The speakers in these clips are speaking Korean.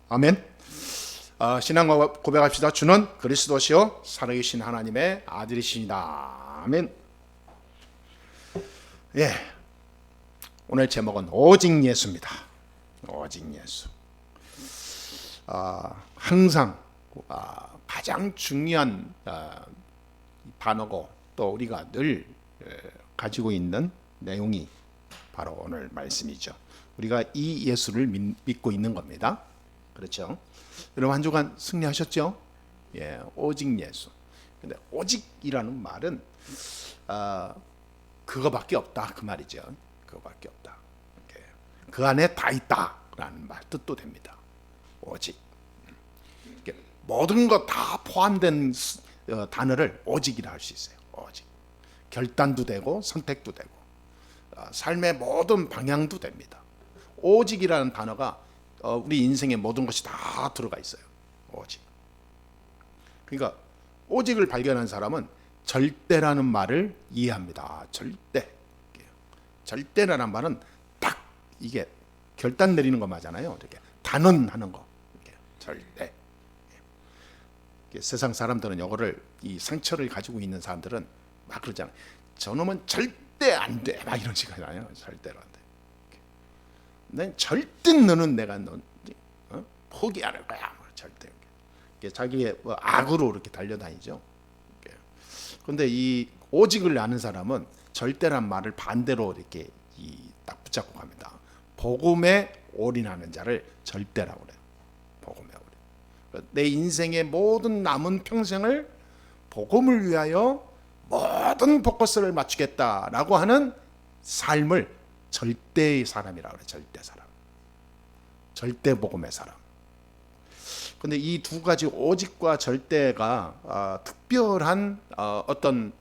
아멘. 신앙 고백합시다. 주는 그리스도시요 살아계신 하나님의 아들이시니다. 아멘. 예, 오늘 제목은 오직 예수입니다. 오직 예수. 항상 가장 중요한 단어고 또 우리가 늘 가지고 있는 내용이 바로 오늘 말씀이죠. 우리가 이 예수를 믿고 있는 겁니다. 그렇죠? 여러분 한 주간 승리하셨죠? 예, 오직 예수. 근데 오직이라는 말은 그거밖에 없다 그 말이죠. 그거밖에 없다. 그 안에 다 있다라는 말 뜻도 됩니다. 오직. 모든 것 다 포함된 단어를 오직이라 할 수 있어요. 오직. 결단도 되고 선택도 되고 삶의 모든 방향도 됩니다. 오직이라는 단어가 우리 인생의 모든 것이 다 들어가 있어요. 오직. 그러니까 오직을 발견한 사람은 절대라는 말을 이해합니다. 절대. 절대라는 말은 딱 이게 결단 내리는 거 맞잖아요. 이렇게 단언하는 거. 이렇게 절대. 세상 사람들은 이거를 이 상처를 가지고 있는 사람들은 막 그러잖아요. 저놈은 절대 안 돼. 막 이런 식으로 하잖아요. 절대로 안 돼. 난 절대 너는 내가 포기 안 할 거야. 절대. 자기의 악으로 이렇게 달려다니죠. 그런데 이 오직을 아는 사람은 절대란 말을 반대로 이렇게 딱 붙잡고 갑니다. 복음에 올인하는 자를 절대라고 그래요. 복음에 올인. 내 인생의 모든 남은 평생을 복음을 위하여 모든 포커스를 맞추겠다라고 하는 삶을 절대의 사람이라고 그래요. 절대 사람. 절대 복음의 사람. 근데 이 두 가지 오직과 절대가 특별한 어떤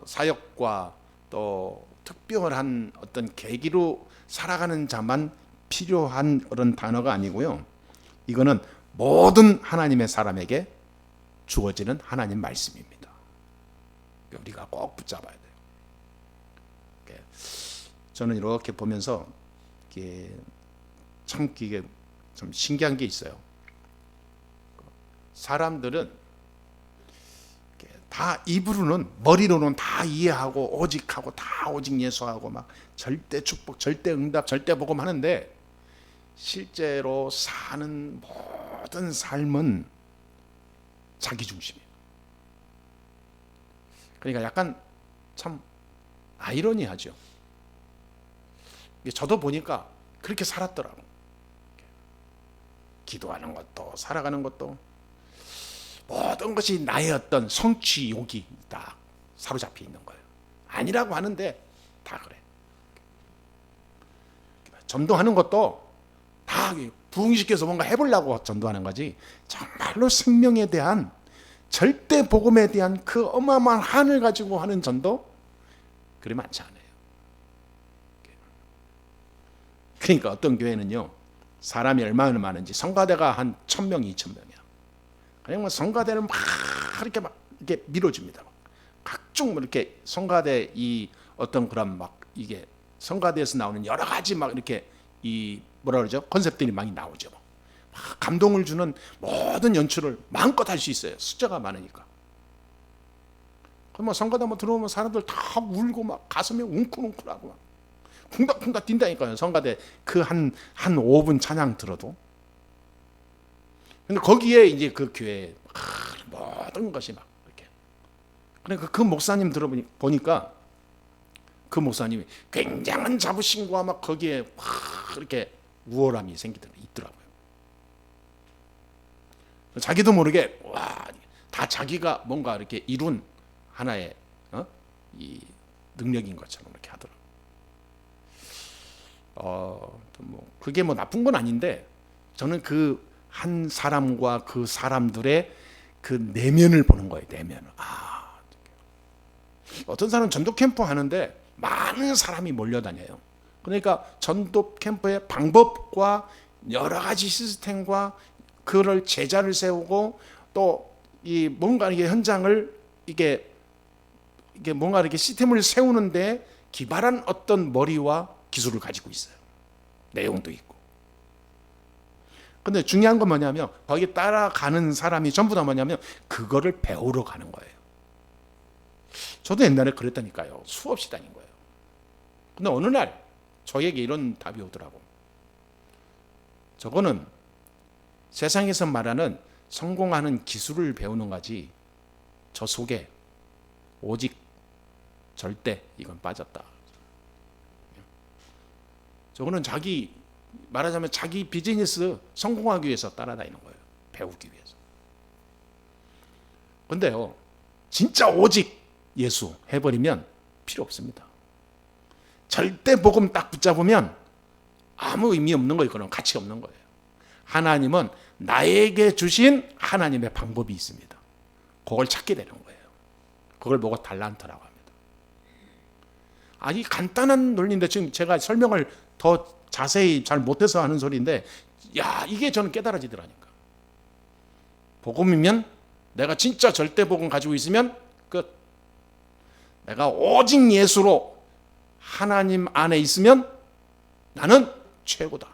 사역과 또 특별한 어떤 계기로 살아가는 자만 필요한 그런 단어가 아니고요. 이거는 모든 하나님의 사람에게 주어지는 하나님 말씀입니다. 우리가 꼭 붙잡아야 돼요. 저는 이렇게 보면서 참 이게 좀 신기한 게 있어요. 사람들은 다 입으로는 머리로는 다 이해하고 오직하고 다 오직 예수하고 막 절대 축복, 절대 응답, 절대 복음 하는데 실제로 사는 모든 삶은 자기 중심이에요. 그러니까 약간 참 아이러니하죠. 저도 보니까 그렇게 살았더라고. 기도하는 것도 살아가는 것도 모든 것이 나의 어떤 성취 욕이 다 사로잡혀 있는 거예요. 아니라고 하는데 다 그래. 전도하는 것도 다 부흥시켜서 뭔가 해보려고 전도하는 거지 정말로 생명에 대한 절대 복음에 대한 그 어마어마한 한을 가지고 하는 전도 그리 많지 않아요. 그러니까 어떤 교회는요 사람이 얼마나 많은지 성가대가 한 1,000명, 2,000명이야. 그냥 뭐 성가대를 막 이렇게 밀어줍니다. 각종 이렇게 성가대 이 어떤 그런 막 이게 성가대에서 나오는 여러 가지 막 이렇게 이 뭐라 그러죠? 컨셉들이 많이 나오죠. 막 감동을 주는 모든 연출을 마음껏 할 수 있어요. 숫자가 많으니까. 그럼 뭐 성가대 뭐 들어오면 사람들 다 울고 막 가슴이 웅클웅클하고 막 쿵닥쿵닥 뛴다니까요. 성가대 그 한 5분 찬양 들어도. 근데 거기에 이제 그 교회 모든 것이 막 이렇게. 그러니까 그 목사님 들어보니까 그 목사님이 굉장한 자부심과 막 거기에 막 이렇게 우월함이 있더라고요. 자기도 모르게 다 자기가 뭔가 이렇게 이룬 하나의 이 능력인 것처럼 이렇게 하더라고요. 뭐 그게 뭐 나쁜 건 아닌데 저는 그 한 사람과 그 사람들의 그 내면을 보는 거예요. 내면을. 어떤 사람은 전도 캠프 하는데 많은 사람이 몰려다녀요. 그러니까 전도 캠프의 방법과 여러 가지 시스템과 그를 제자를 세우고 또 이 뭔가 이게 현장을 이게 뭔가 이렇게 시스템을 세우는데 기발한 어떤 머리와 기술을 가지고 있어요. 내용도 있고. 근데 중요한 건 뭐냐면 거기 따라가는 사람이 전부 다 뭐냐면 그거를 배우러 가는 거예요. 저도 옛날에 그랬다니까요. 수없이 다닌 거예요. 근데 어느 날 저에게 이런 답이 오더라고. 저거는 세상에서 말하는 성공하는 기술을 배우는 거지 저 속에 오직 절대 이건 빠졌다. 저거는 자기 말하자면 자기 비즈니스 성공하기 위해서 따라다니는 거예요. 배우기 위해서. 근데요, 진짜 오직 예수 해버리면 필요 없습니다. 절대 복음 딱 붙잡으면 아무 의미 없는 거예요. 그런 가치 없는 거예요. 하나님은 나에게 주신 하나님의 방법이 있습니다. 그걸 찾게 되는 거예요. 그걸 보고 달란트라고 합니다. 이 간단한 논리인데 지금 제가 설명을 더 자세히 잘 못해서 하는 소리인데, 이게 저는 깨달아지더라니까. 복음이면 내가 진짜 절대 복음 가지고 있으면 끝. 내가 오직 예수로 하나님 안에 있으면 나는 최고다.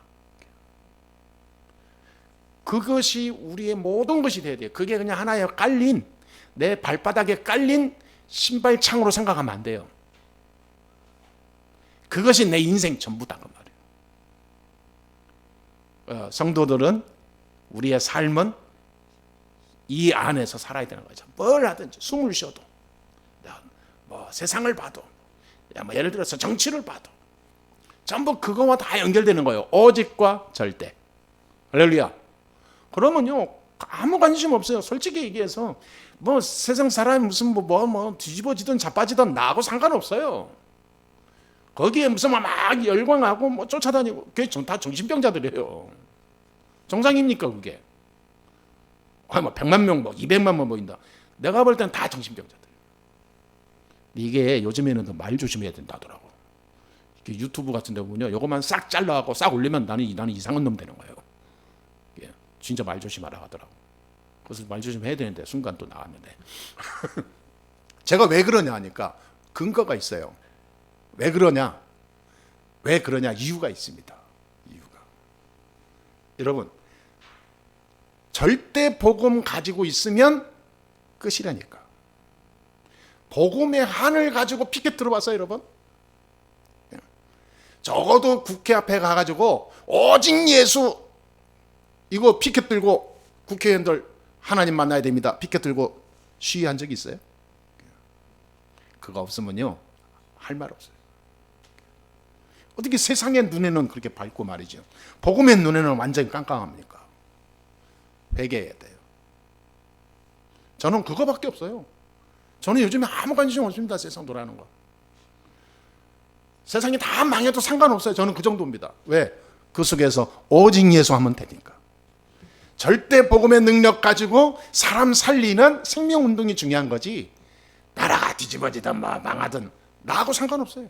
그것이 우리의 모든 것이 돼야 돼요. 그게 그냥 하나의 깔린, 내 발바닥에 깔린 신발창으로 생각하면 안 돼요. 그것이 내 인생 전부다 그 말이에요. 성도들은 우리의 삶은 이 안에서 살아야 되는 거죠. 뭘 하든지 숨을 쉬어도, 뭐 세상을 봐도, 뭐 예를 들어서 정치를 봐도 전부 그거와 다 연결되는 거예요. 오직과 절대. 할렐루야. 그러면요 아무 관심 없어요. 솔직히 얘기해서 뭐 세상 사람이 무슨 뭐 뒤집어지든 자빠지든 나하고 상관없어요. 거기에 무슨 막 열광하고 뭐 쫓아다니고 그게 다 정신병자들이에요. 정상입니까 그게? 뭐 100만 명, 뭐 200만 명 모인다. 내가 볼 때는 다 정신병자들. 이게 요즘에는 말 조심해야 된다더라고. 유튜브 같은 데 보면요, 요것만 싹 잘라갖고 싹 올리면 나는 이상한 놈 되는 거예요. 진짜 말 조심하라 하더라고. 그래서 말 조심해야 되는데 순간 또 나왔는데. 제가 왜 그러냐 하니까 근거가 있어요. 왜 그러냐? 이유가 있습니다. 이유가. 여러분, 절대 복음 가지고 있으면 끝이라니까. 복음의 한을 가지고 피켓 들어봤어요, 여러분? 적어도 국회 앞에 가가지고 오직 예수 이거 피켓 들고 국회의원들 하나님 만나야 됩니다. 피켓 들고 시위한 적이 있어요? 그거 없으면요 할 말 없어요. 어떻게 세상의 눈에는 그렇게 밝고 말이죠. 복음의 눈에는 완전히 깜깜합니까? 회개해야 돼요. 저는 그거밖에 없어요. 저는 요즘에 아무 관심 없습니다. 세상 돌아가는 거. 세상이 다 망해도 상관없어요. 저는 그 정도입니다. 왜? 그 속에서 오직 예수 하면 되니까. 절대 복음의 능력 가지고 사람 살리는 생명운동이 중요한 거지, 나라가 뒤집어지든 뭐 망하든 나하고 상관없어요.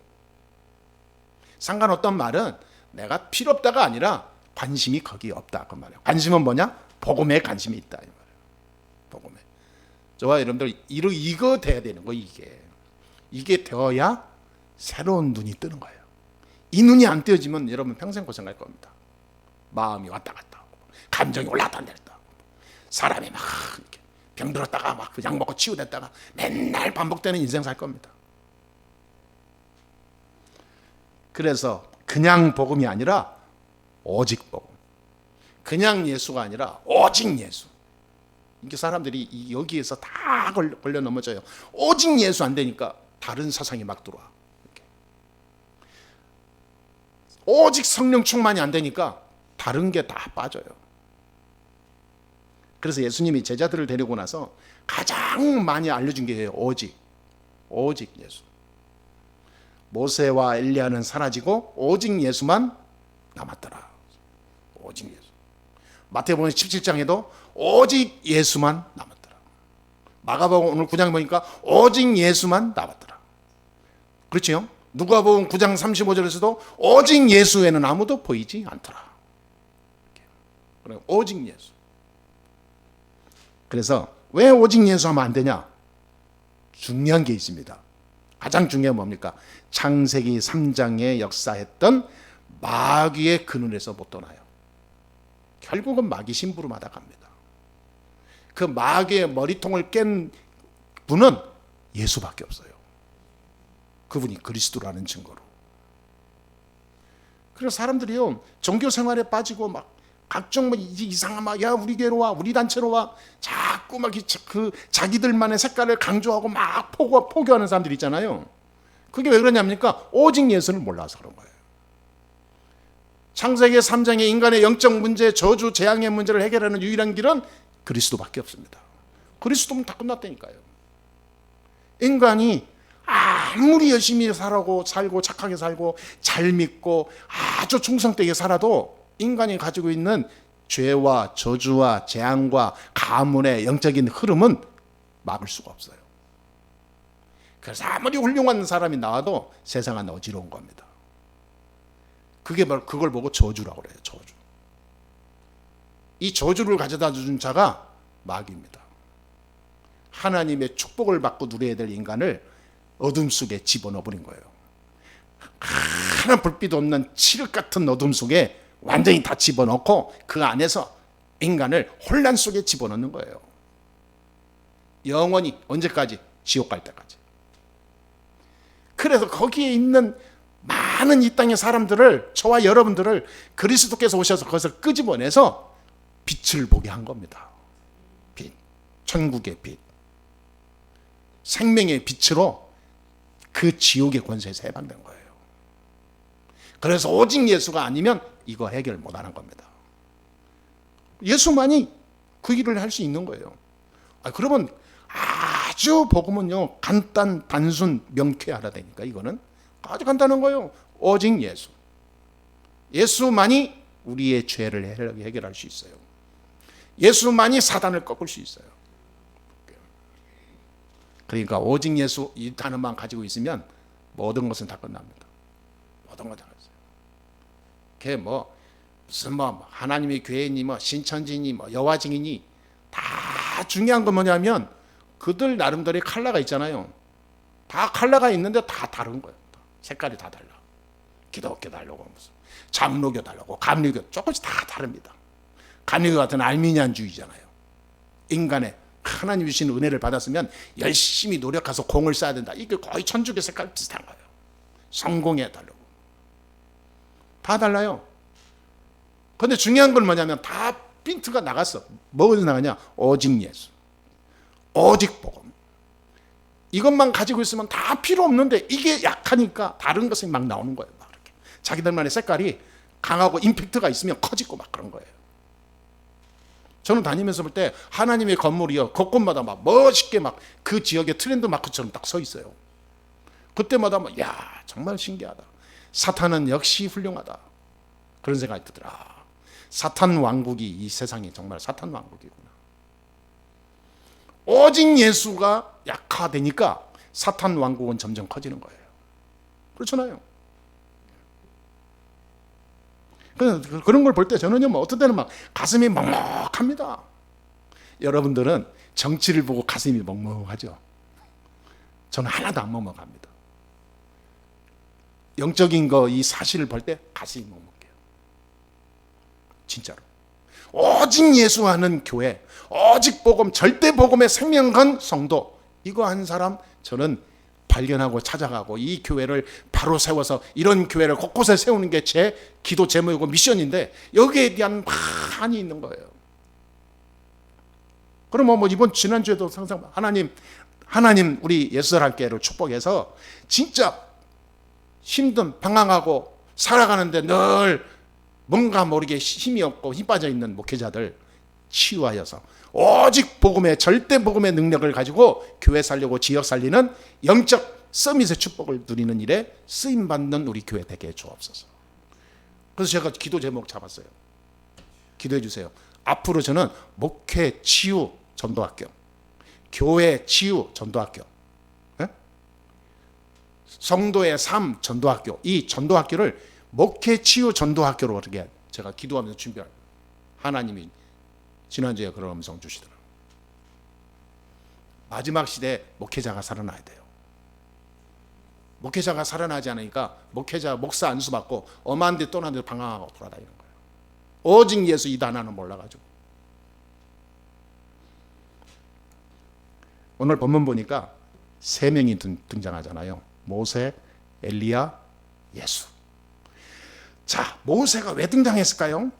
상관없단 말은 내가 필요 없다가 아니라 관심이 거기 없다 그 말이에요. 관심은 뭐냐? 복음에 관심이 있다 이 말이에요. 복음에. 저와 여러분들 이거 돼야 되는 거. 이게 되어야 새로운 눈이 뜨는 거예요. 이 눈이 안 띄어지면 여러분 평생 고생할 겁니다. 마음이 왔다 갔다 하고 감정이 올랐다 내렸다 하고 사람이 막 이렇게 병들었다가 막 약 먹고 치유됐다가 맨날 반복되는 인생 살 겁니다. 그래서 그냥 복음이 아니라 오직 복음, 그냥 예수가 아니라 오직 예수. 이렇게 사람들이 여기에서 다 걸려 넘어져요. 오직 예수 안 되니까 다른 사상이 막 들어와. 이렇게. 오직 성령 충만이 안 되니까 다른 게 다 빠져요. 그래서 예수님이 제자들을 데리고 나서 가장 많이 알려준 게 오직 예수. 모세와 엘리야는 사라지고 오직 예수만 남았더라. 오직 예수. 마태복음 17장에도 오직 예수만 남았더라. 마가복음 오늘 9장 보니까 오직 예수만 남았더라. 그렇죠? 누가복음 9장 35절에서도 오직 예수에는 아무도 보이지 않더라. 오직 예수. 그래서 왜 오직 예수 하면 안 되냐? 중요한 게 있습니다. 가장 중요한 뭡니까? 창세기 3장에 역사했던 마귀의 그늘에서 못 떠나요. 결국은 마귀 심부름하다 갑니다. 그 마귀의 머리통을 깬 분은 예수밖에 없어요. 그분이 그리스도라는 증거로. 그래서 사람들이요, 종교 생활에 빠지고 막 각종 뭐 이상한 막, 야 우리 교회로 와, 우리 단체로 와, 자꾸 막 그 자기들만의 색깔을 강조하고 막 포교하는 사람들 있잖아요. 그게 왜 그러냐니까 오직 예수를 몰라서 그런 거예요. 창세기 3장의 인간의 영적 문제, 저주, 재앙의 문제를 해결하는 유일한 길은 그리스도밖에 없습니다. 그리스도면 다 끝났다니까요. 인간이 아무리 열심히 살고 착하게 살고 잘 믿고 아주 충성되게 살아도 인간이 가지고 있는 죄와 저주와 재앙과 가문의 영적인 흐름은 막을 수가 없어요. 그래서 아무리 훌륭한 사람이 나와도 세상은 어지러운 겁니다. 그게 바로 그걸 보고 저주라고 그래요. 저주. 이 저주를 가져다 준 자가 마귀입니다. 하나님의 축복을 받고 누려야 될 인간을 어둠 속에 집어넣어 버린 거예요. 하나 불빛 없는 칠흑 같은 어둠 속에 완전히 다 집어넣고 그 안에서 인간을 혼란 속에 집어넣는 거예요. 영원히 언제까지? 지옥 갈 때까지. 그래서 거기에 있는 많은 이 땅의 사람들을, 저와 여러분들을 그리스도께서 오셔서 그것을 끄집어내서 빛을 보게 한 겁니다. 빛, 천국의 빛, 생명의 빛으로 그 지옥의 권세에서 해방된 거예요. 그래서 오직 예수가 아니면 이거 해결 못하는 겁니다. 예수만이 그 일을 할 수 있는 거예요. 그러면 아주 복음은요, 간단, 단순, 명쾌하다 되니까 이거는 아주 간단한 거예요. 오직 예수. 예수만이 우리의 죄를 해결할 수 있어요. 예수만이 사단을 꺾을 수 있어요. 그러니까 오직 예수 이 단어만 가지고 있으면 모든 것은 다 끝납니다. 모든 것 다 끝났어요. 그게 무슨 하나님의 교회니 신천지니 여호와 증인이 다 중요한 건 뭐냐면 그들 나름대로의 컬러가 있잖아요. 다 컬러가 있는데 다 다른 거예요. 색깔이 다 달라. 기독교 다르고 무슨 장로교 다르고 감리교 조금씩 다 다릅니다. 감리교 같은 알미니안주의잖아요. 인간의 하나님 주신 은혜를 받았으면 열심히 노력해서 공을 쌓아야 된다. 이게 거의 천주교 색깔 비슷한 거예요. 성공에 다르고 다 달라요. 그런데 중요한 건 뭐냐면 다 핀트가 나갔어. 뭐가 나가냐? 오직 예수, 오직 복음. 이것만 가지고 있으면 다 필요 없는데 이게 약하니까 다른 것이 막 나오는 거예요. 막 이렇게 자기들만의 색깔이 강하고 임팩트가 있으면 커지고 막 그런 거예요. 저는 다니면서 볼 때 하나님의 건물이요, 곳곳마다 막 멋있게 막 그 지역의 트렌드 마크처럼 딱 서 있어요. 그때마다 야 정말 신기하다. 사탄은 역시 훌륭하다. 그런 생각이 들더라. 사탄 왕국이 이 세상이 정말 사탄 왕국이구나. 오직 예수가 약화되니까 사탄 왕국은 점점 커지는 거예요. 그렇잖아요. 그런 걸 볼 때 저는요, 어떤 때는 막 가슴이 먹먹합니다. 여러분들은 정치를 보고 가슴이 먹먹하죠. 저는 하나도 안 먹먹합니다. 영적인 이 사실을 볼 때 가슴이 먹먹해요. 진짜로. 오직 예수하는 교회, 오직 복음, 절대 복음의 생명 건 성도, 이거 한 사람 저는 발견하고 찾아가고 이 교회를 바로 세워서 이런 교회를 곳곳에 세우는 게 제 기도 제목이고 미션인데 여기에 대한 한이 있는 거예요. 그럼 이번 지난주에도 항상 하나님 우리 예수살교회를 축복해서 진짜 힘든 방황하고 살아가는데 늘 뭔가 모르게 힘이 없고 힘 빠져 있는 목회자들 치유하여서 오직 복음의 절대 복음의 능력을 가지고 교회 살리고 지역 살리는 영적 서밋의 축복을 누리는 일에 쓰임 받는 우리 교회 되게 주옵소서. 그래서 제가 기도 제목 잡았어요. 기도해 주세요. 앞으로 저는 목회 치유 전도학교, 교회 치유 전도학교, 성도의 삶 전도학교, 이 전도학교를 목회 치유 전도학교로 어떻게 제가 기도하면서 준비할, 하나님이 지난주에 그런 음성 주시더라고요. 마지막 시대에 목회자가 살아나야 돼요. 목회자가 살아나지 않으니까 목사 안수 받고 엄한 데 떠난 데 방황하고 돌아다니는 거예요. 오직 예수 이 단어는 몰라가지고. 오늘 본문 보니까 세 명이 등장하잖아요. 모세, 엘리야, 예수. 자, 모세가 왜 등장했을까요?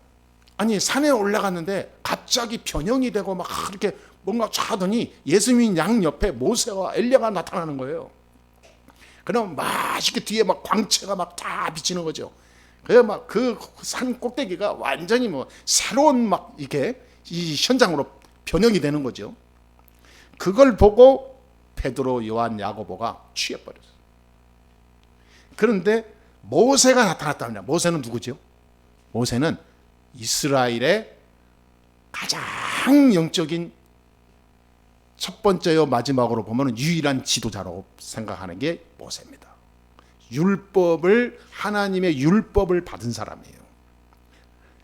아니, 산에 올라갔는데 갑자기 변형이 되고 막 이렇게 뭔가 하더니 예수님 양 옆에 모세와 엘리야가 나타나는 거예요. 그럼 맛있게 뒤에 막 광채가 막 다 비치는 거죠. 그래 막 그 산 꼭대기가 완전히 뭐 새로운 막 이게 이 현장으로 변형이 되는 거죠. 그걸 보고 베드로, 요한, 야고보가 취해버렸어요. 그런데 모세가 나타났답니다. 모세는 누구죠? 모세는 이스라엘의 가장 영적인 첫 번째요 마지막으로 보면 유일한 지도자로 생각하는 게 모세입니다. 율법을, 하나님의 율법을 받은 사람이에요.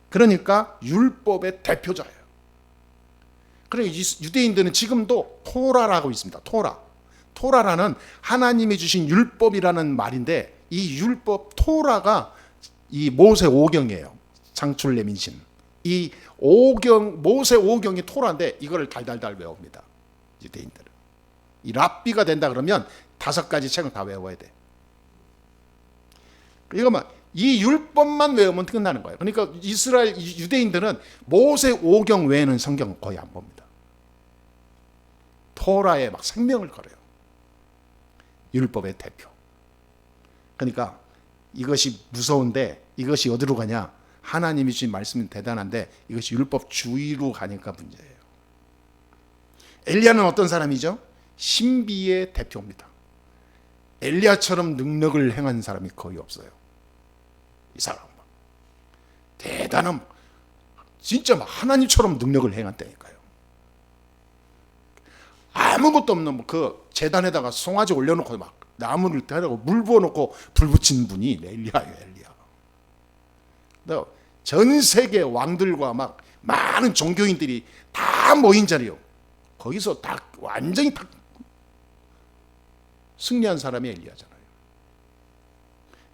그러니까 율법의 대표자예요. 그러니까 유대인들은 지금도 토라라고 있습니다. 토라라는 하나님이 주신 율법이라는 말인데, 이 율법 토라가 이 모세 오경이에요. 창출 내민신. 이 오경, 모세 오경이 토라인데 이거를 달달달 외웁니다. 유대인들은. 이 랍비가 된다 그러면 5가지 책을 다 외워야 돼. 이거만 이 율법만 외우면 끝나는 거예요. 그러니까 이스라엘 유대인들은 모세 오경 외에는 성경 거의 안 봅니다. 토라에 막 생명을 걸어요. 율법의 대표. 그러니까 이것이 무서운데 이것이 어디로 가냐? 하나님이 주신 말씀은 대단한데 이것이 율법주의로 가니까 문제예요. 엘리야는 어떤 사람이죠? 신비의 대표입니다. 엘리야처럼 능력을 행한 사람이 거의 없어요. 이 사람 대단한, 진짜 막 하나님처럼 능력을 행한다니까요. 아무것도 없는 그 제단에다가 송아지 올려놓고 막 나무를 대라고 물 부어놓고 불 붙이는 분이 엘리야예요. 엘리야. 전 세계 왕들과 막 많은 종교인들이 다 모인 자리요. 거기서 다 완전히 다 승리한 사람이 엘리야잖아요.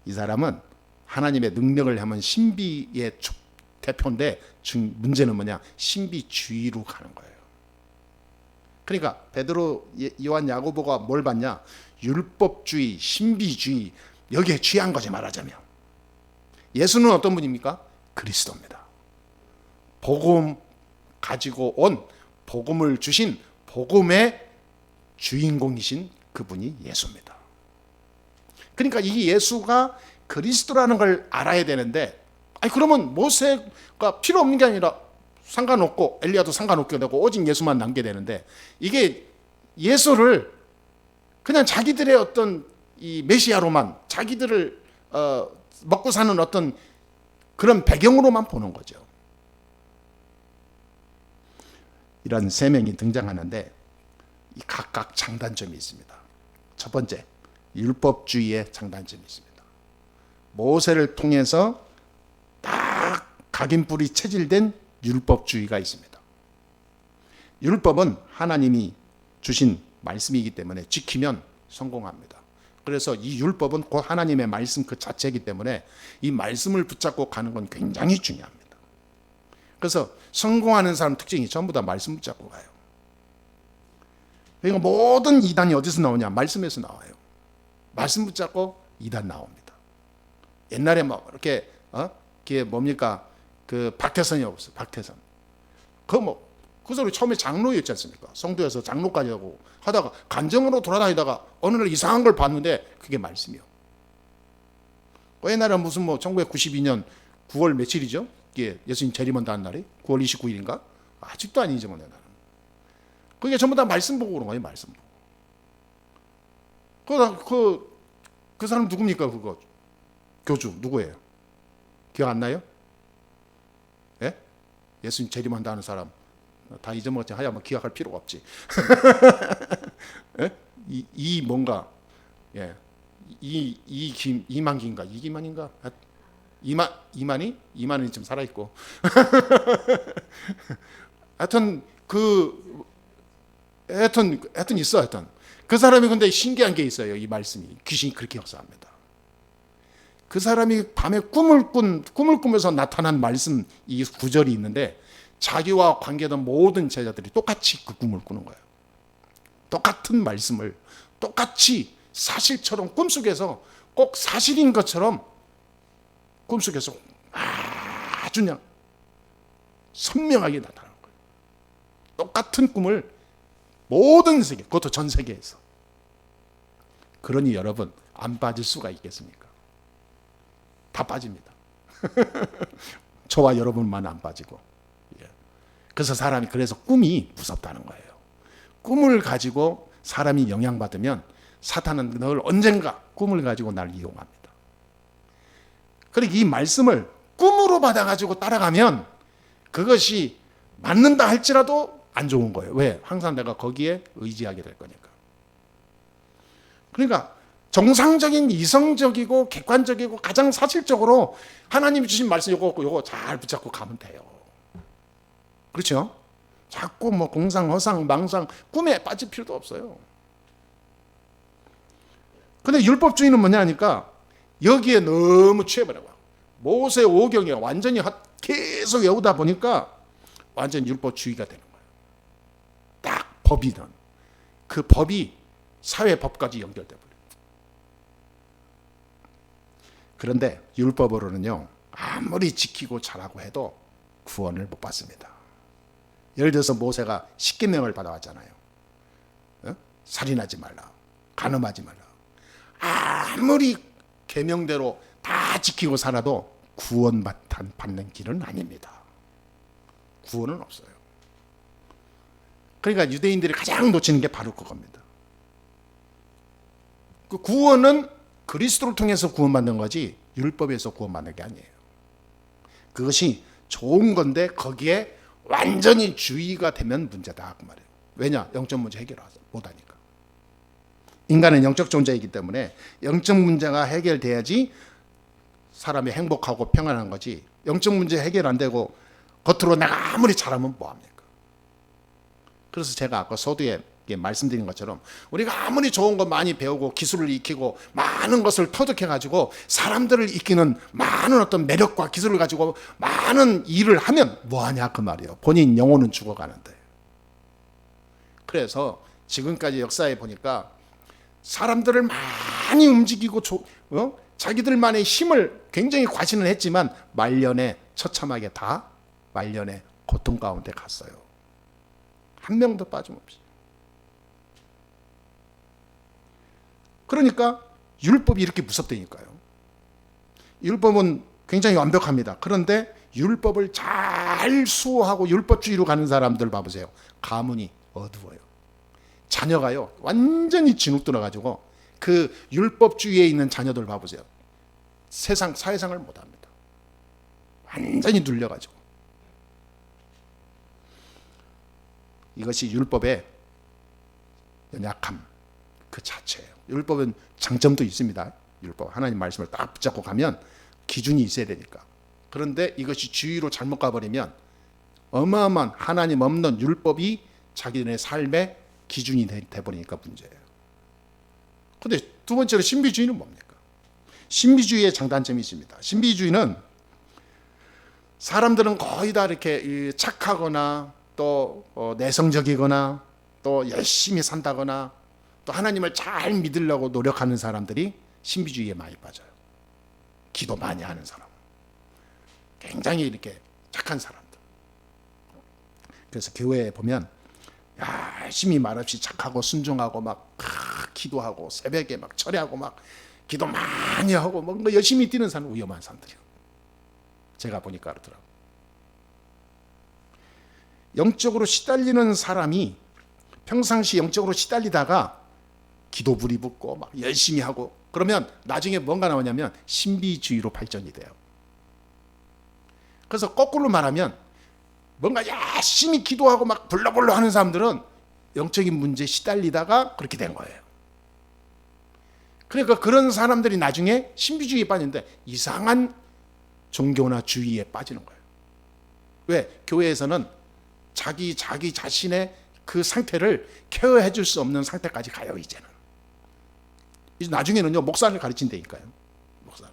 이 사람은 하나님의 능력을 하면 신비의 대표인데 문제는 뭐냐? 신비주의로 가는 거예요. 그러니까 베드로, 요한, 야고보가 뭘 봤냐? 율법주의, 신비주의, 여기에 취한 거지 말하자면. 예수는 어떤 분입니까? 그리스도입니다. 복음 가지고 온, 복음을 주신 복음의 주인공이신 그분이 예수입니다. 그러니까 이 예수가 그리스도라는 걸 알아야 되는데, 아니 그러면 모세가 필요 없는 게 아니라 상관없고 엘리야도 상관없게 되고 오직 예수만 남게 되는데, 이게 예수를 그냥 자기들의 어떤 이 메시아로만, 자기들을 먹고 사는 어떤 그런 배경으로만 보는 거죠. 이런 세 명이 등장하는데 이 각각 장단점이 있습니다. 첫 번째, 율법주의의 장단점이 있습니다. 모세를 통해서 딱 각인뿔이 체질된 율법주의가 있습니다. 율법은 하나님이 주신 말씀이기 때문에 지키면 성공합니다. 그래서 이 율법은 곧 하나님의 말씀 그 자체이기 때문에 이 말씀을 붙잡고 가는 건 굉장히 중요합니다. 그래서 성공하는 사람 특징이 전부 다 말씀 붙잡고 가요. 그러니까 모든 이단이 어디서 나오냐? 말씀에서 나와요. 말씀 붙잡고 이단 나옵니다. 옛날에 뭐 이렇게 그게 뭡니까? 그 박태선이 없어요. 박태선. 그 소리 처음에 장로였지 않습니까? 성도에서 장로까지 하고 하다가 간정으로 돌아다니다가 어느 날 이상한 걸 봤는데 그게 말씀이요. 옛날에 무슨 1992년 9월 며칠이죠? 이게 예수님 재림한다는 날이 9월 29일인가? 아직도 안 잊어먹네 나는. 그게 전부 다 말씀 보고 그런 거예요. 말씀 보고. 그 사람 누굽니까? 그거 교주 누구예요? 기억 안 나요? 예? 예수님 재림한다는 사람 다 잊어먹었지. 하야 뭐 기억할 필요가 없지. 예? 이 뭔가 예. 이만기인가? 이기만인가? 이만이 지금 살아 있고. 하여튼 하여튼 있어. 하여튼 그 사람이 근데 신기한 게 있어요. 이 말씀이 귀신이 그렇게 역사합니다. 그 사람이 밤에 꿈을 꾸면서 나타난 말씀 이 구절이 있는데 자기와 관계된 모든 제자들이 똑같이 그 꿈을 꾸는 거예요. 똑같은 말씀을 똑같이 사실처럼 꿈속에서 꼭 사실인 것처럼 꿈속에서 아주 그냥 선명하게 나타나는 거예요. 똑같은 꿈을 모든 세계, 그것도 전 세계에서. 그러니 여러분 안 빠질 수가 있겠습니까? 다 빠집니다. 저와 여러분만 안 빠지고. 그래서 사람이 그래서 꿈이 무섭다는 거예요. 꿈을 가지고 사람이 영향받으면 사탄은 늘 언젠가 꿈을 가지고 날 이용합니다. 그리고 이 말씀을 꿈으로 받아가지고 따라가면 그것이 맞는다 할지라도 안 좋은 거예요. 왜? 항상 내가 거기에 의지하게 될 거니까. 그러니까 정상적인 이성적이고 객관적이고 가장 사실적으로 하나님이 주신 말씀 요거 잘 붙잡고 가면 돼요. 그렇죠? 자꾸 뭐 공상, 허상, 망상, 꿈에 빠질 필요도 없어요. 근데 율법주의는 뭐냐 하니까 여기에 너무 취해버려요. 모세 오경에 완전히 계속 외우다 보니까 완전 율법주의가 되는 거예요. 딱 법이든 그 법이 사회법까지 연결돼 버려요. 그런데 율법으로는요 아무리 지키고 잘하고 해도 구원을 못 받습니다. 예를 들어서 모세가 십계명을 받아왔잖아요. 살인하지 말라, 간음하지 말라. 아무리 계명대로 다 지키고 살아도 구원받는 길은 아닙니다. 구원은 없어요. 그러니까 유대인들이 가장 놓치는 게 바로 그겁니다. 그 구원은 그리스도를 통해서 구원받는 거지 율법에서 구원받는 게 아니에요. 그것이 좋은 건데 거기에 완전히 주의가 되면 문제다 그 말이에요. 왜냐? 영적 문제 해결 못하니까. 인간은 영적 존재이기 때문에 영적 문제가 해결돼야지 사람이 행복하고 평안한 거지. 영적 문제 해결 안 되고 겉으로 내가 아무리 잘하면 뭐합니까? 그래서 제가 아까 서두에 말씀드린 것처럼 우리가 아무리 좋은 거 많이 배우고 기술을 익히고 많은 것을 터득해가지고 사람들을 이기는 많은 어떤 매력과 기술을 가지고 많은 일을 하면 뭐하냐 그 말이에요. 본인 영혼은 죽어가는데. 그래서 지금까지 역사에 보니까 사람들을 많이 움직이고 자기들만의 힘을 굉장히 과신을 했지만 말년에 처참하게 다 말년에 고통 가운데 갔어요. 한 명도 빠짐없이. 그러니까 율법이 이렇게 무섭다니까요. 율법은 굉장히 완벽합니다. 그런데 율법을 잘 수호하고 율법주의로 가는 사람들 봐보세요. 가문이 어두워요. 자녀가요 완전히 진흙 들어가지고 그 율법주의에 있는 자녀들 봐보세요. 사회생활을 못합니다. 완전히 눌려가지고. 이것이 율법의 연약함 그 자체예요. 율법은 장점도 있습니다. 율법 하나님 말씀을 딱 붙잡고 가면 기준이 있어야 되니까. 그런데 이것이 주의로 잘못 가버리면 어마어마한 하나님 없는 율법이 자기네 삶의 기준이 돼버리니까 문제예요. 그런데 두 번째로 신비주의는 뭡니까? 신비주의의 장단점이 있습니다. 신비주의는 사람들은 거의 다 이렇게 착하거나 또 내성적이거나 또 열심히 산다거나 또 하나님을 잘 믿으려고 노력하는 사람들이 신비주의에 많이 빠져요. 기도 많이 하는 사람, 굉장히 이렇게 착한 사람들. 그래서 교회에 보면 열심히 말없이 착하고 순종하고 막 기도하고 새벽에 막 철야하고 막 기도 많이 하고 뭔가 열심히 뛰는 사람 위험한 사람들이요. 제가 보니까 그렇더라고요. 영적으로 시달리는 사람이 평상시 영적으로 시달리다가 기도불이 붙고 막 열심히 하고 그러면 나중에 뭔가 나오냐면 신비주의로 발전이 돼요. 그래서 거꾸로 말하면 뭔가 열심히 기도하고 막 불러불러 하는 사람들은 영적인 문제에 시달리다가 그렇게 된 거예요. 그러니까 그런 사람들이 나중에 신비주의에 빠지는데 이상한 종교나 주의에 빠지는 거예요. 왜? 교회에서는 자기 자신의 그 상태를 케어해 줄 수 없는 상태까지 가요. 이제는. 이제 나중에는요 목사를 가르친다니까요. 목사를.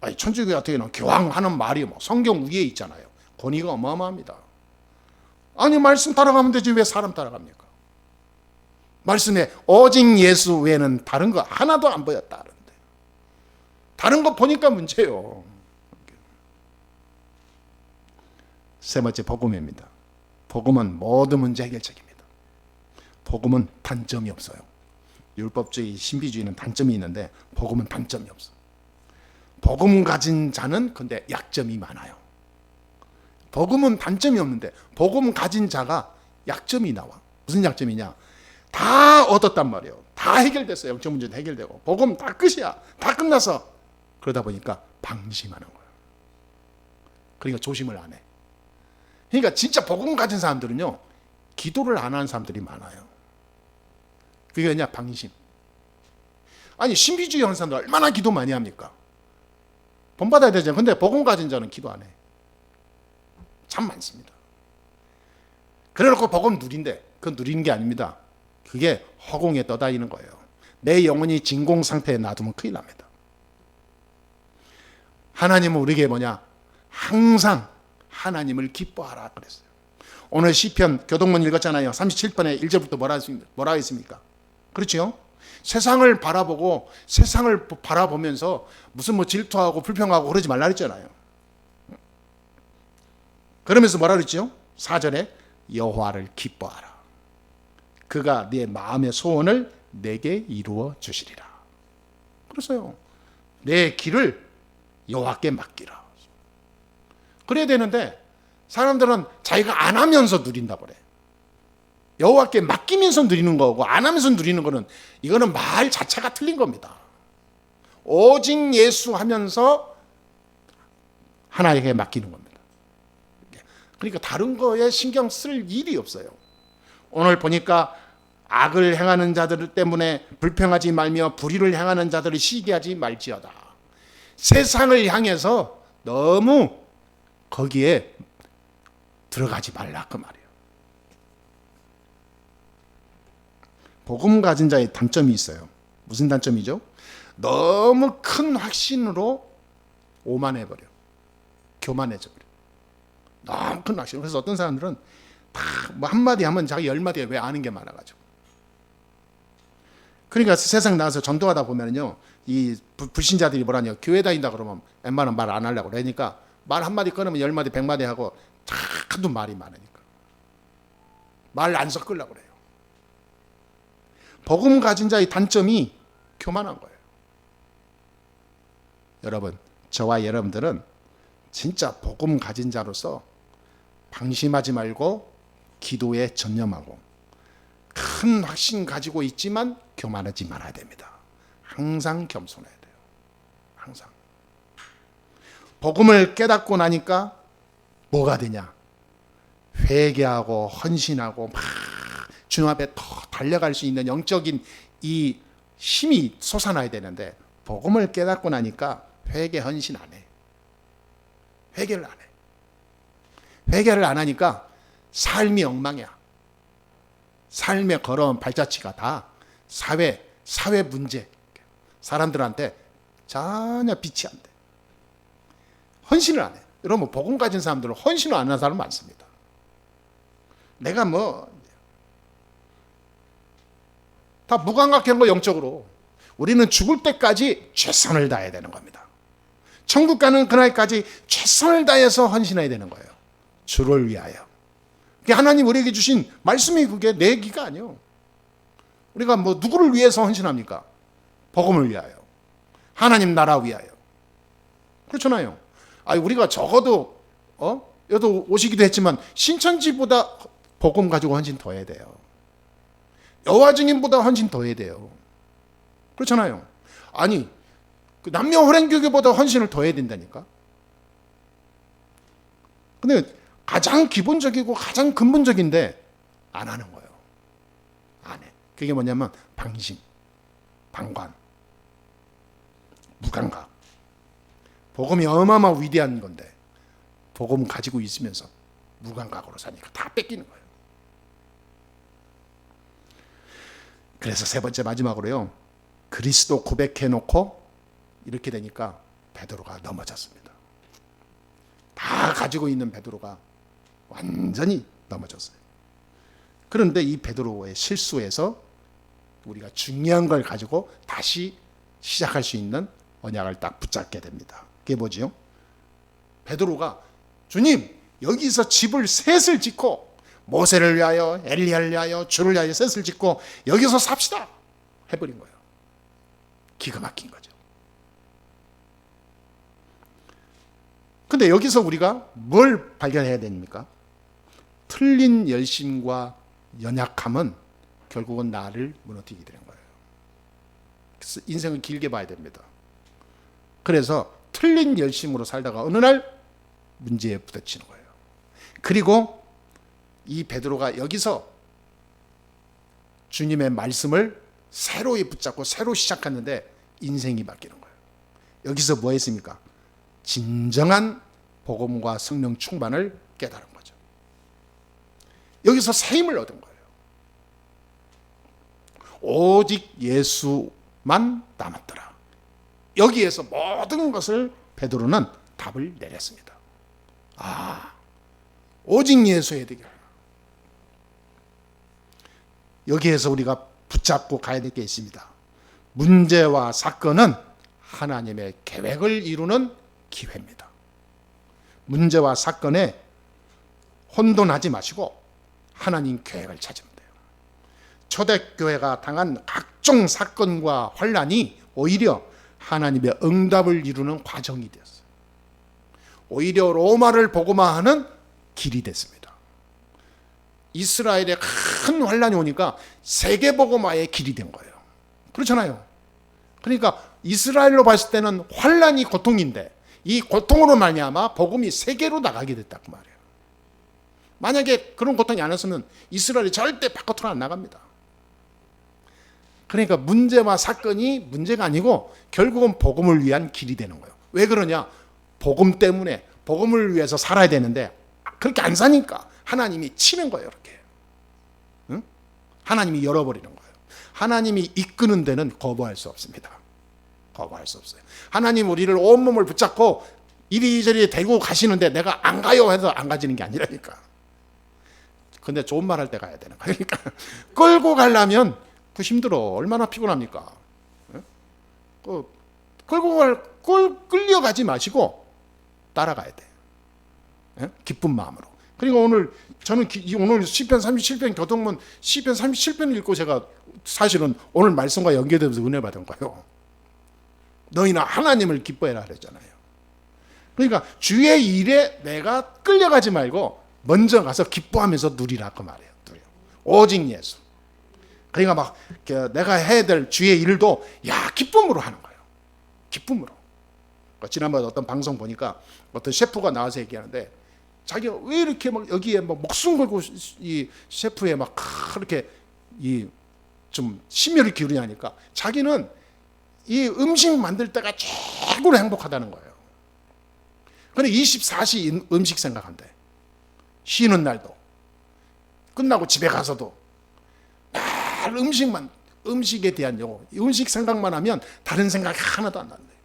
아니, 천주교 같은 경우는 교황하는 말이 뭐 성경 위에 있잖아요. 권위가 어마어마합니다. 아니, 말씀 따라가면 되지 왜 사람 따라갑니까? 말씀에 오직 예수 외에는 다른 거 하나도 안 보였다는데 다른 거 보니까 문제예요. 세 번째, 복음입니다. 복음은 모든 문제 해결책입니다. 복음은 단점이 없어요. 율법주의, 신비주의는 단점이 있는데 복음은 단점이 없어. 복음 가진 자는 근데 약점이 많아요. 복음은 단점이 없는데 복음 가진 자가 약점이 나와. 무슨 약점이냐? 다 얻었단 말이에요. 다 해결됐어요. 영적 문제도 해결되고 복음 다 끝이야. 다 끝나서 그러다 보니까 방심하는 거예요. 그러니까 조심을 안 해. 그러니까 진짜 복음 가진 사람들은요, 기도를 안 하는 사람들이 많아요. 그게 뭐냐? 방심. 아니, 신비주의 하는 사람들 얼마나 기도 많이 합니까? 본받아야 되잖아요. 근데 복음 가진 자는 기도 안 해. 참 많습니다. 그래놓고 복음 누린데 그건 누리는 게 아닙니다. 그게 허공에 떠다니는 거예요. 내 영혼이 진공 상태에 놔두면 큰일 납니다. 하나님은 우리에게 뭐냐? 항상 하나님을 기뻐하라 그랬어요. 오늘 시편 교동문 읽었잖아요. 37편에 1절부터 뭐라 했습니까? 그렇죠? 세상을 바라보고 세상을 바라보면서 무슨 뭐 질투하고 불평하고 그러지 말라 그랬잖아요. 그러면서 뭐라 그랬죠? 4절에 여호와를 기뻐하라. 그가 네 마음의 소원을 내게 이루어 주시리라. 그랬어요. 내 길을 여호와께 맡기라. 그래야 되는데 사람들은 자기가 안 하면서 누린다 그래. 여호와께 맡기면서 누리는 거고 안 하면서 누리는 거는 이거는 말 자체가 틀린 겁니다. 오직 예수 하면서 하나님께 맡기는 겁니다. 그러니까 다른 거에 신경 쓸 일이 없어요. 오늘 보니까 악을 행하는 자들 때문에 불평하지 말며 불의를 행하는 자들을 시기하지 말지어다. 세상을 향해서 너무 거기에 들어가지 말라 그 말이에요. 복음 가진 자의 단점이 있어요. 무슨 단점이죠? 너무 큰 확신으로 오만해버려. 교만해져버려. 너무 큰 확신. 그래서 어떤 사람들은 다 뭐 한마디 하면 자기 10마디에 왜 아는 게 많아가지고. 그러니까 세상 나가서 전도하다 보면요, 이 불신자들이 뭐라냐, 교회 다닌다 그러면 웬만하면 말 안 하려고 그러니까 말 한마디 꺼내면 10마디 100마디 하고 하도 말이 많으니까 말 안 섞으려고 그래요. 복음 가진 자의 단점이 교만한 거예요. 여러분, 저와 여러분들은 진짜 복음 가진 자로서 방심하지 말고 기도에 전념하고 큰 확신 가지고 있지만 교만하지 말아야 됩니다. 항상 겸손해야 돼요. 항상. 복음을 깨닫고 나니까 뭐가 되냐? 회개하고 헌신하고 막 주님 앞에 더 달려갈 수 있는 영적인 이 힘이 솟아나야 되는데 복음을 깨닫고 나니까 회개 헌신 안 해. 회개를 안 해. 회개를 안 하니까 삶이 엉망이야. 삶에 걸어온 발자취가 다 사회 문제. 사람들한테 전혀 빛이 안 돼. 헌신을 안 해. 여러분, 복음 가진 사람들은 헌신을 안 하는 사람 많습니다. 내가 다 무감각한 거 영적으로. 우리는 죽을 때까지 최선을 다해야 되는 겁니다. 천국 가는 그날까지 최선을 다해서 헌신해야 되는 거예요. 주를 위하여. 하나님 우리에게 주신 말씀이 그게 내 얘기가 아니에요. 우리가 뭐 누구를 위해서 헌신합니까? 복음을 위하여. 하나님 나라 위하여. 그렇잖아요. 우리가 적어도 여도 오시기도 했지만 신천지보다 복음 가지고 헌신 더 해야 돼요. 여호와 증인보다 헌신 더 해야 돼요. 그렇잖아요. 아니, 남녀 호랭교교보다 헌신을 더 해야 된다니까. 근데 가장 기본적이고 가장 근본적인데 안 하는 거예요. 안 해. 그게 뭐냐면 방심, 방관, 무감각. 복음이 어마어마 위대한 건데 복음 가지고 있으면서 무감각으로 사니까 다 뺏기는 거예요. 그래서 세 번째 마지막으로요, 그리스도 고백해놓고 이렇게 되니까 베드로가 넘어졌습니다. 다 가지고 있는 베드로가 완전히 넘어졌어요. 그런데 이 베드로의 실수에서 우리가 중요한 걸 가지고 다시 시작할 수 있는 언약을 딱 붙잡게 됩니다. 그게 뭐지요? 베드로가 주님, 여기서 집을 셋을 짓고 모세를 위하여, 엘리야를 위하여, 주를 위하여 셋을 짓고 여기서 삽시다 해버린 거예요. 기가 막힌 거죠. 근데 여기서 우리가 뭘 발견해야 됩니까? 틀린 열심과 연약함은 결국은 나를 무너뜨리게 되는 거예요. 그래서 인생을 길게 봐야 됩니다. 그래서 틀린 열심으로 살다가 어느 날 문제에 부딪히는 거예요. 그리고 이 베드로가 여기서 주님의 말씀을 새로 붙잡고 새로 시작했는데 인생이 바뀌는 거예요. 여기서 뭐 했습니까? 진정한 복음과 성령 충만을 깨달은 거죠. 여기서 새 힘을 얻은 거예요. 오직 예수만 남았더라. 여기에서 모든 것을 베드로는 답을 내렸습니다. 오직 예수에 되게. 여기에서 우리가 붙잡고 가야 될 게 있습니다. 문제와 사건은 하나님의 계획을 이루는 기회입니다. 문제와 사건에 혼돈하지 마시고 하나님 계획을 찾으면 돼요. 초대교회가 당한 각종 사건과 환란이 오히려 하나님의 응답을 이루는 과정이 되었어요. 오히려 로마를 복음화하는 길이 됐습니다. 이스라엘에 큰 환란이 오니까 세계 복음화의 길이 된 거예요. 그렇잖아요. 그러니까 이스라엘로 봤을 때는 환란이 고통인데 이 고통으로 말미암아 복음이 세계로 나가게 됐다고 말이에요. 만약에 그런 고통이 안 왔으면 이스라엘이 절대 바깥으로 안 나갑니다. 그러니까 문제와 사건이 문제가 아니고 결국은 복음을 위한 길이 되는 거예요. 왜 그러냐? 복음 때문에 복음을 위해서 살아야 되는데 그렇게 안 사니까 하나님이 치는 거예요. 이렇게. 응? 하나님이 열어버리는 거예요. 하나님이 이끄는 데는 거부할 수 없습니다. 거부할 수 없어요. 하나님 우리를 온몸을 붙잡고 이리저리 대고 가시는데 내가 안 가요 해서 안 가지는 게 아니라니까. 근데 좋은 말 할 때 가야 되는 거예요. 그러니까 끌고 가려면 그 힘들어. 얼마나 피곤합니까? 끌려가지 마시고 따라가야 돼. 기쁜 마음으로. 그리고 오늘 저는 오늘 시편 37편 교동문 시편 37편을 읽고 제가 사실은 오늘 말씀과 연계되면서 은혜 받은 거예요. 너희는 하나님을 기뻐해라 그랬잖아요. 그러니까 주의 일에 내가 끌려가지 말고 먼저 가서 기뻐하면서 누리라 그 말이에요. 오직 예수. 그러니까 막 내가 해야 될 주의 일도 기쁨으로 하는 거예요. 기쁨으로. 지난번에 어떤 방송 보니까 어떤 셰프가 나와서 얘기하는데 자기가 왜 이렇게 막 여기에 막 목숨 걸고 이 셰프에 막 그렇게 이 좀 심혈을 기울이냐니까 자기는 이 음식 만들 때가 최고로 행복하다는 거예요. 근데 24시 음식 생각한대. 쉬는 날도 끝나고 집에 가서도 날 음식에 대한 음식 생각만 하면 다른 생각이 하나도 안 난대요.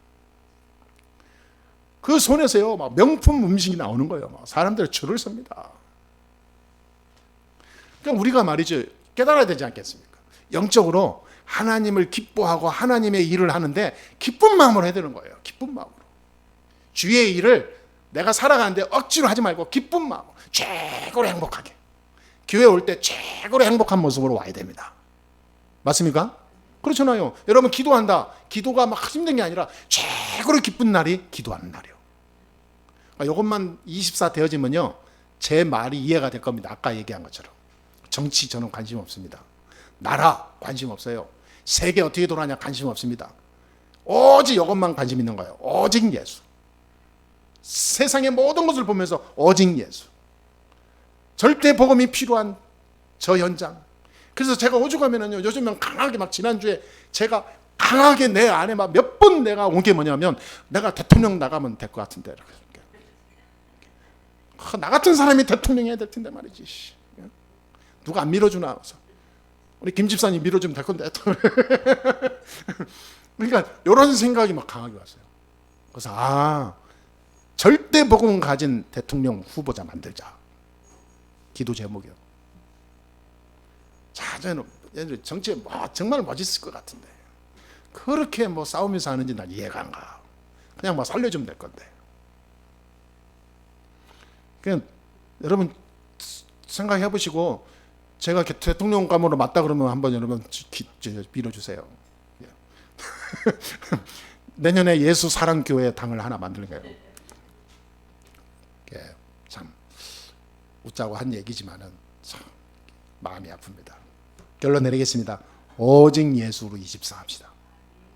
그 손에서요 막 명품 음식이 나오는 거예요. 막 사람들이 줄을 섭니다. 그러니까 우리가 말이죠 깨달아야 되지 않겠습니까? 영적으로 하나님을 기뻐하고 하나님의 일을 하는데 기쁜 마음으로 해야 되는 거예요. 기쁜 마음으로. 주의 일을 내가 살아가는데 억지로 하지 말고 기쁜 마음으로 최고로 행복하게. 교회 올 때 최고로 행복한 모습으로 와야 됩니다. 맞습니까? 그렇잖아요. 여러분 기도한다. 기도가 막 힘든 게 아니라 최고로 기쁜 날이 기도하는 날이요. 이것만 24 되어지면요. 제 말이 이해가 될 겁니다. 아까 얘기한 것처럼. 정치 저는 관심 없습니다. 나라 관심 없어요. 세계 어떻게 돌아가냐 관심 없습니다. 오직 이것만 관심 있는 거예요. 오직 예수. 세상의 모든 것을 보면서 오직 예수. 절대 복음이 필요한 저 현장. 그래서 제가 오죽하면은요, 요즘은 강하게 막 지난주에 제가 강하게 내 안에 막 몇 번 내가 온 게 뭐냐면 내가 대통령 나가면 될 것 같은데. 나 같은 사람이 대통령 해야 될 텐데 말이지. 누가 안 밀어주나. 우리 김 집사님 밀어주면 될 건데. 그러니까 이런 생각이 막 강하게 왔어요. 그래서 절대 복음을 가진 대통령 후보자 만들자. 기도 제목이요. 자, 저는 정치에 정말 멋있을 것 같은데 그렇게 싸우면서 하는지 난 이해가 안 가. 그냥 살려주면 될 건데. 그냥 여러분 생각해 보시고 제가 대통령 감으로 맞다 그러면 한번 여러분 빌어주세요. 내년에 예수 사랑교회 당을 하나 만드는 거예요. 참 웃자고 한 얘기지만은 참 마음이 아픕니다. 결론 내리겠습니다. 오직 예수로 24 합시다.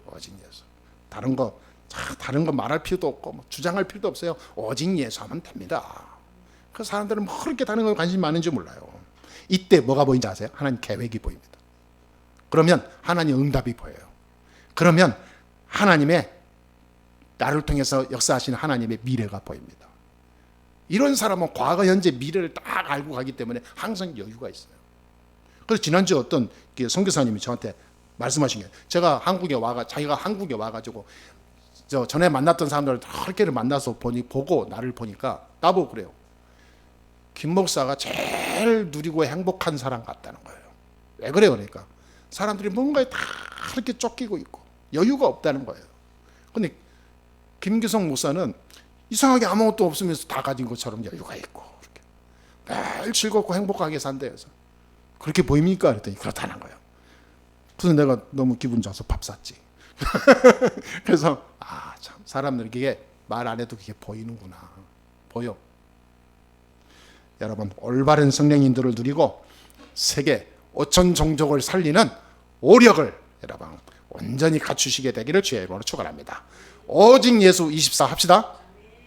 오직 예수. 다른 거 말할 필요도 없고 주장할 필요도 없어요. 오직 예수 하면 됩니다. 그 사람들은 그렇게 다른 거에 관심이 많은지 몰라요. 이때 뭐가 보이는지 아세요? 하나님 계획이 보입니다. 그러면 하나님 응답이 보여요. 그러면 하나님의 나를 통해서 역사하시는 하나님의 미래가 보입니다. 이런 사람은 과거, 현재, 미래를 딱 알고 가기 때문에 항상 여유가 있어요. 그래서 지난주에 어떤 선교사님이 저한테 말씀하신 게, 자기가 한국에 와가지고 전에 만났던 사람들을 그렇게를 만나서 보고 나를 보니까 나보고 그래요. 김 목사가 제일 누리고 행복한 사람 같다는 거예요. 왜 그래요? 그러니까 사람들이 뭔가에 다 그렇게 쫓기고 있고 여유가 없다는 거예요. 근데 김기성 목사는 이상하게 아무것도 없으면서 다 가진 것처럼 여유가 있고 이렇게 매일 즐겁고 행복하게 산대요. 그렇게 보입니까? 그랬더니 그렇다는 거예요. 그래서 내가 너무 기분 좋아서 밥 샀지. 그래서 참 사람들이 이게 말 안 해도 그게 보이는구나. 보여. 여러분 올바른 성령인들을 누리고 세계 5천 종족을 살리는 오력을 여러분 온전히 갖추시게 되기를 주의 이름으로 축원합니다. 오직 예수 24 합시다.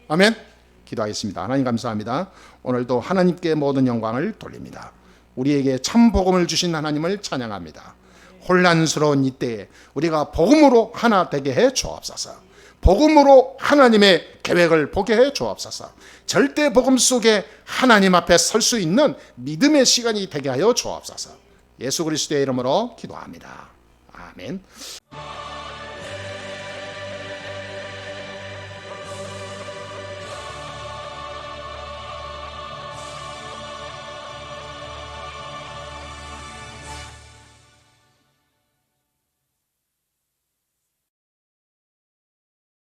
아멘. 기도하겠습니다. 하나님 감사합니다. 오늘도 하나님께 모든 영광을 돌립니다. 우리에게 참 복음을 주신 하나님을 찬양합니다. 혼란스러운 이때에 우리가 복음으로 하나 되게 해 주옵소서. 복음으로 하나님의 계획을 보게 해 주옵소서. 절대 복음 속에 하나님 앞에 설 수 있는 믿음의 시간이 되게 하여 주옵소서. 예수 그리스도의 이름으로 기도합니다. 아멘.